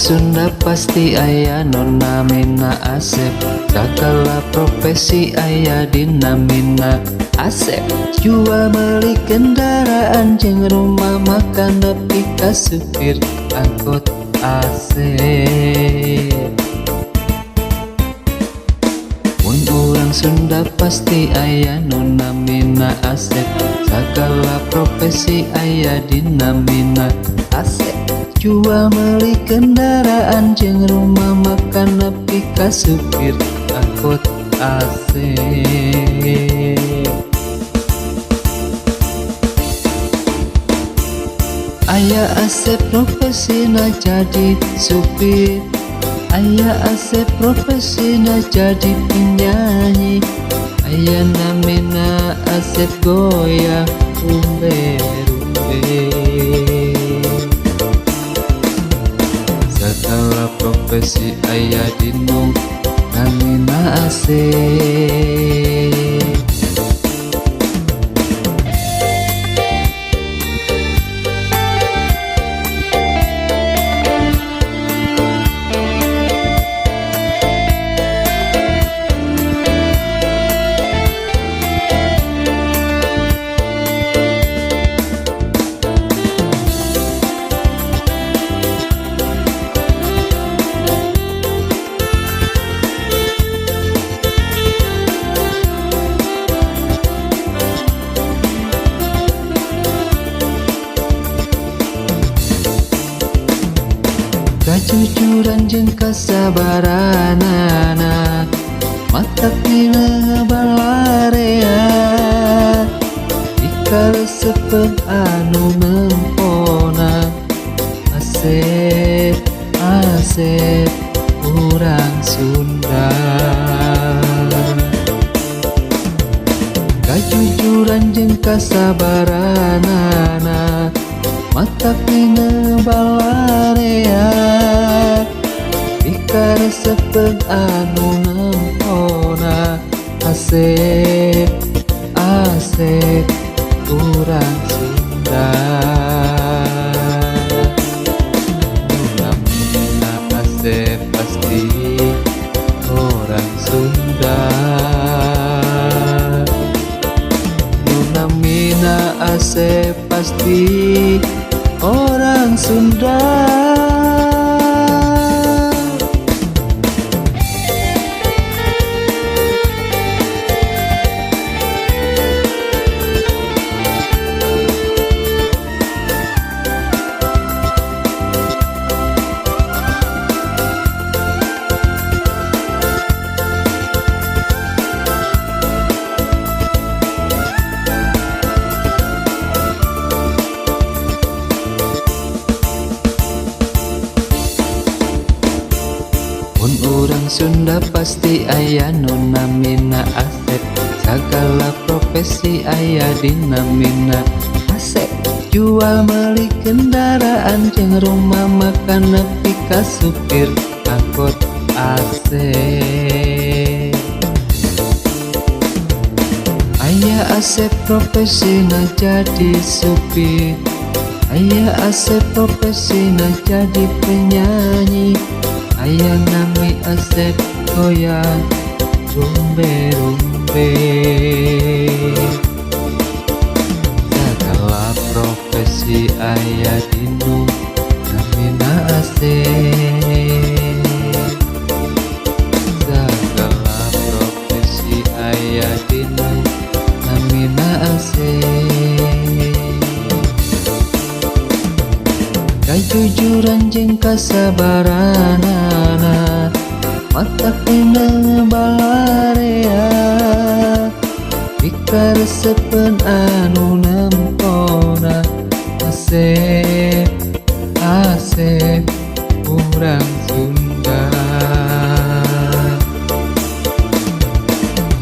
Sunda pasti aya nona mina Asep, segala profesi aya dina mina Asep. Jual beli kendaraan jeung rumah makan nepi ka supir angkot Asep. Mun urang Sunda pasti aya nona mina Asep, segala profesi aya dina mina Asep. Jual beli kendaraan jeung rumah makan nepi ka supir angkot Asep. Aya Asep profesina jadi supir, aya Asep profesina jadi penyanyi, aya namina Asep goyang umbe-umbe. Segala profesi aya dinu namina Asep. Kajujuran jeung kasabaranana matak dina balarea, dikaresepkeun anu nempona Asep, Asep urang Sunda. Kajujuran jeung kasabaranana matak dina balarea, dikaresepkeun anu nempona Asep, Asep urang Sunda. Namina Asep pasti orang Sunda, namina Asep pasti orang Sunda. Mun urang Sunda pasti aya nona mina Asep, segala profesi aya dina mina Asep. Jual beli kendaraan jeung rumah makan nepi ka supir angkot Asep. Aya Asep profesina jadi supir, aya Asep profesina jadi penyanyi, aya nami Asep goyang rumbe-rumbe. Segala profesi aya dinu namina Asep, segala profesi aya dinu namina Asep. Kajujuran jeung kasabaranana matak dina balarea, dikaresepkeun anu nempona Asep, Asep urang Sunda.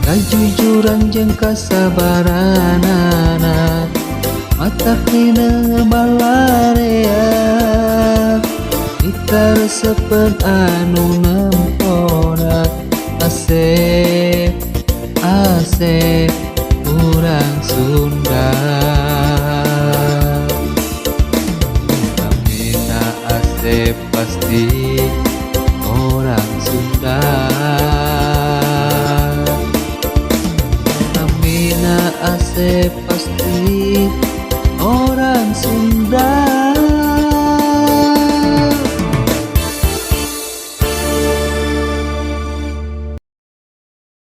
Kajujuran jeung kasabaranana matak dina balarea, dikaresepkeun anu nempona Asep, Asep urang Sunda. Namina Asep Asep pasti orang Sunda. Nona Mina Asep pasti orang Sunda.